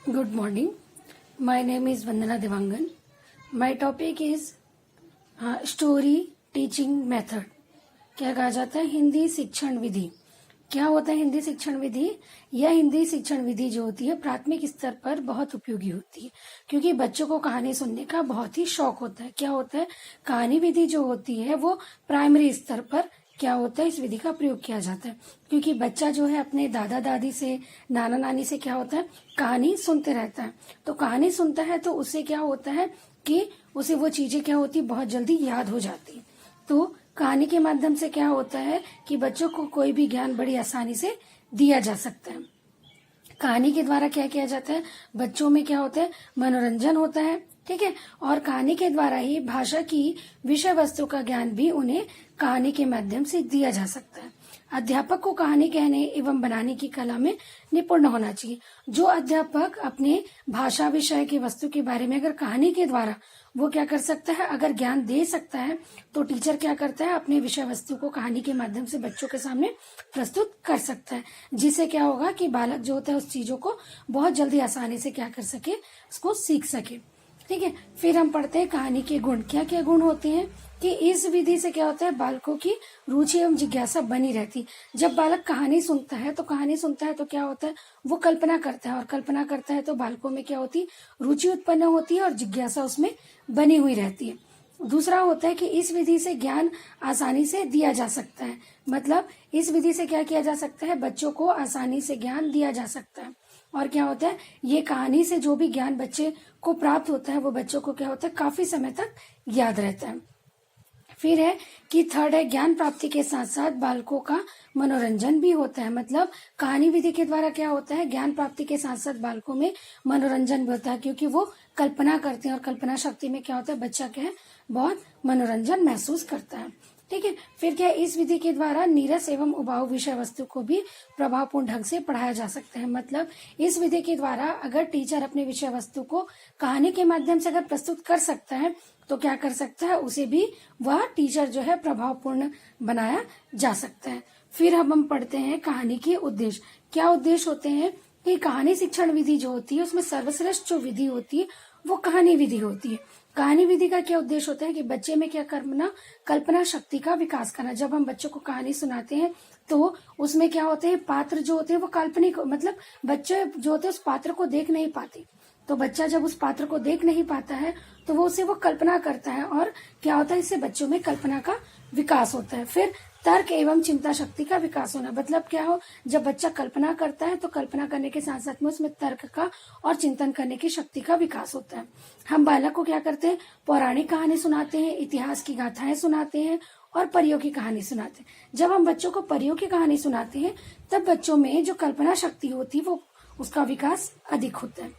Good morning. My name is Vandana Devangan. My topic is story teaching method. क्या कहा जाता है? हिंदी शिक्षण विधि. क्या होता है हिंदी शिक्षण विधि? यह हिंदी शिक्षण विधि जो होती है प्राथमिक स्तर पर बहुत उपयोगी होती है, क्योंकि बच्चों को कहानी सुनने का बहुत ही शौक होता है. क्या होता है? कहानी विधि जो होती है वो प्राइमरी स्तर पर क्या होता है, इस विधि का प्रयोग किया जाता है, क्योंकि बच्चा जो है अपने दादा दादी से, नाना नानी से क्या होता है, कहानी सुनते रहता है. तो कहानी सुनता है तो उससे क्या होता है कि उसे वो चीजें क्या होती बहुत जल्दी याद हो जाती है. तो कहानी के माध्यम से क्या होता है कि बच्चों को कोई भी ज्ञान बड़ी आसानी से दिया जा सकता है. कहानी के द्वारा क्या किया जाता है, बच्चों में क्या होता है, मनोरंजन होता है. ठीक है. और कहानी के द्वारा ही भाषा की विषय वस्तु का ज्ञान भी उन्हें कहानी के माध्यम से दिया जा सकता है. अध्यापक को कहानी कहने एवं बनाने की कला में निपुण होना चाहिए. जो अध्यापक अपने भाषा विषय की वस्तु के बारे में अगर कहानी के द्वारा वो क्या कर सकता है, अगर ज्ञान दे सकता है, तो टीचर क्या करता है, अपने विषय वस्तु को कहानी के माध्यम से बच्चों के सामने प्रस्तुत कर सकता है, जिससे क्या होगा कि बालक जो होता है उस चीजों को बहुत जल्दी आसानी से क्या कर सके, उसको सीख सके. ठीक है. फिर हम पढ़ते हैं कहानी के गुण. क्या क्या गुण होते हैं कि इस विधि से क्या होता है, बालकों की रुचि एवं जिज्ञासा बनी रहती. जब बालक कहानी सुनता है तो क्या होता है, वो कल्पना करता है, और कल्पना करता है तो बालकों में क्या होती, रुचि उत्पन्न होती है और जिज्ञासा उसमें बनी हुई रहती है. दूसरा होता है कि इस विधि से ज्ञान आसानी से दिया जा सकता है. मतलब इस विधि से क्या किया जा सकता है, बच्चों को आसानी से ज्ञान दिया जा सकता है. और क्या होता है, ये कहानी से जो भी ज्ञान बच्चे को प्राप्त होता है वो बच्चों को क्या होता है, काफी समय तक याद रहता है. फिर है कि थर्ड है, ज्ञान प्राप्ति के साथ साथ बालकों का मनोरंजन भी होता है. मतलब कहानी विधि के द्वारा क्या होता है, ज्ञान प्राप्ति के साथ साथ बालकों में मनोरंजन भी होता है, क्योंकि वो कल्पना करते हैं, और कल्पना शक्ति में क्या होता है, बच्चा क्या है, बहुत मनोरंजन महसूस करता है. ठीक है. फिर क्या, इस विधि के द्वारा नीरस एवं उबाऊ विषय वस्तु को भी प्रभावपूर्ण ढंग से पढ़ाया जा सकता है. मतलब इस विधि के द्वारा अगर टीचर अपने विषय वस्तु को कहानी के माध्यम से अगर प्रस्तुत कर सकता है तो क्या कर सकता है, उसे भी वह टीचर जो है प्रभावपूर्ण बनाया जा सकता है. फिर हम पढ़ते हैं कहानी के उद्देश्य. क्या उद्देश्य होते हैं कि कहानी शिक्षण विधि जो होती है उसमें सर्वश्रेष्ठ जो विधि होती है वो कहानी विधि होती है. कहानी विधि का क्या उद्देश्य होता है कि बच्चे में क्या करना, कल्पना शक्ति का विकास करना. जब हम बच्चों को कहानी सुनाते हैं तो उसमें क्या होते हैं, पात्र जो होते हैं वो काल्पनिक, मतलब बच्चे जो होते हैं उस पात्र को देख नहीं पाते. तो बच्चा जब उस पात्र को देख नहीं पाता है तो वो उसे वो कल्पना करता है, और क्या होता है, इससे बच्चों में कल्पना का विकास होता है. फिर तर्क एवं चिंता शक्ति का विकास होना. मतलब क्या हो, जब बच्चा कल्पना करता है तो कल्पना करने के साथ साथ में उसमें तर्क का और चिंतन करने की शक्ति का विकास होता है. हम बालक को क्या करते हैं, पौराणिक कहानी सुनाते हैं, इतिहास की गाथाएं सुनाते हैं और परियों की कहानी सुनाते हैं. जब हम बच्चों को परियों की कहानी सुनाते हैं तब बच्चों में जो कल्पना शक्ति होती है वो उसका विकास अधिक होता है.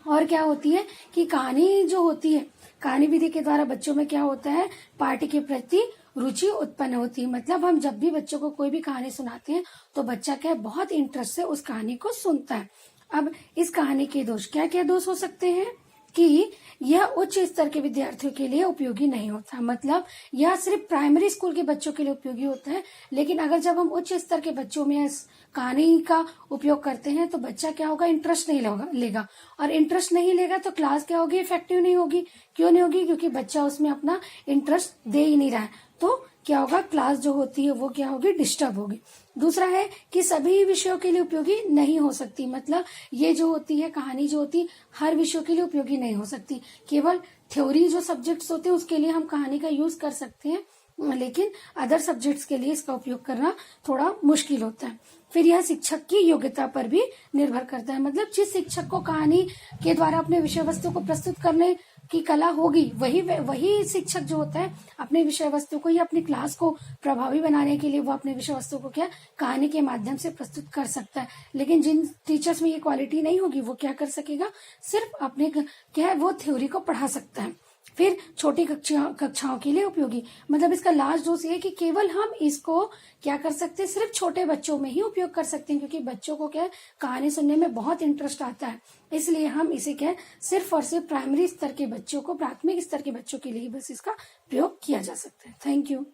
और क्या होती है कि कहानी जो होती है, कहानी विधि के द्वारा बच्चों में क्या होता है, पाठ के प्रति रुचि उत्पन्न होती है. मतलब हम जब भी बच्चों को कोई भी कहानी सुनाते हैं तो बच्चा क्या है, बहुत इंटरेस्ट से उस कहानी को सुनता है. अब इस कहानी के दोष, क्या क्या दोष हो सकते हैं कि यह उच्च स्तर के विद्यार्थियों के लिए उपयोगी नहीं होता. मतलब यह सिर्फ प्राइमरी स्कूल के बच्चों के लिए उपयोगी होता है, लेकिन अगर जब हम उच्च स्तर के बच्चों में इस कहानी का उपयोग करते हैं तो बच्चा क्या होगा, इंटरेस्ट नहीं लेगा, और इंटरेस्ट नहीं लेगा तो क्लास क्या होगी, इफेक्टिव नहीं होगी. क्यों नहीं होगी, क्योंकि बच्चा उसमें अपना इंटरेस्ट दे ही नहीं रहा है. तो क्या होगा, क्लास जो होती है वो क्या होगी, डिस्टर्ब होगी. दूसरा है कि सभी विषयों के लिए उपयोगी नहीं हो सकती. मतलब ये जो होती है कहानी जो होती है हर विषयों के लिए उपयोगी नहीं हो सकती. केवल थ्योरी जो सब्जेक्ट्स होते हैं उसके लिए हम कहानी का यूज कर सकते हैं, लेकिन अदर सब्जेक्ट्स के लिए इसका उपयोग करना थोड़ा मुश्किल होता है. फिर यह शिक्षक की योग्यता पर भी निर्भर करता है. मतलब जिस शिक्षक को कहानी के द्वारा अपने विषय वस्तु को प्रस्तुत करने की कला होगी वही शिक्षक जो होता है अपने विषय वस्तु को या अपनी क्लास को प्रभावी बनाने के लिए वो अपने विषय वस्तु को क्या कहानी के माध्यम से प्रस्तुत कर सकता है. लेकिन जिन टीचर्स में ये क्वालिटी नहीं होगी वो क्या कर सकेगा, सिर्फ अपने क्या है वो थ्योरी को पढ़ा सकता है. फिर छोटी कक्षाओं के लिए उपयोगी. मतलब इसका लास्ट दोष ये कि केवल हम इसको क्या कर सकते हैं, सिर्फ छोटे बच्चों में ही उपयोग कर सकते हैं, क्योंकि बच्चों को क्या कहानी सुनने में बहुत इंटरेस्ट आता है. इसलिए हम इसे क्या सिर्फ और सिर्फ प्राइमरी स्तर के बच्चों को, प्राथमिक स्तर के बच्चों के लिए बस इसका प्रयोग किया जा सकता है. Thank you.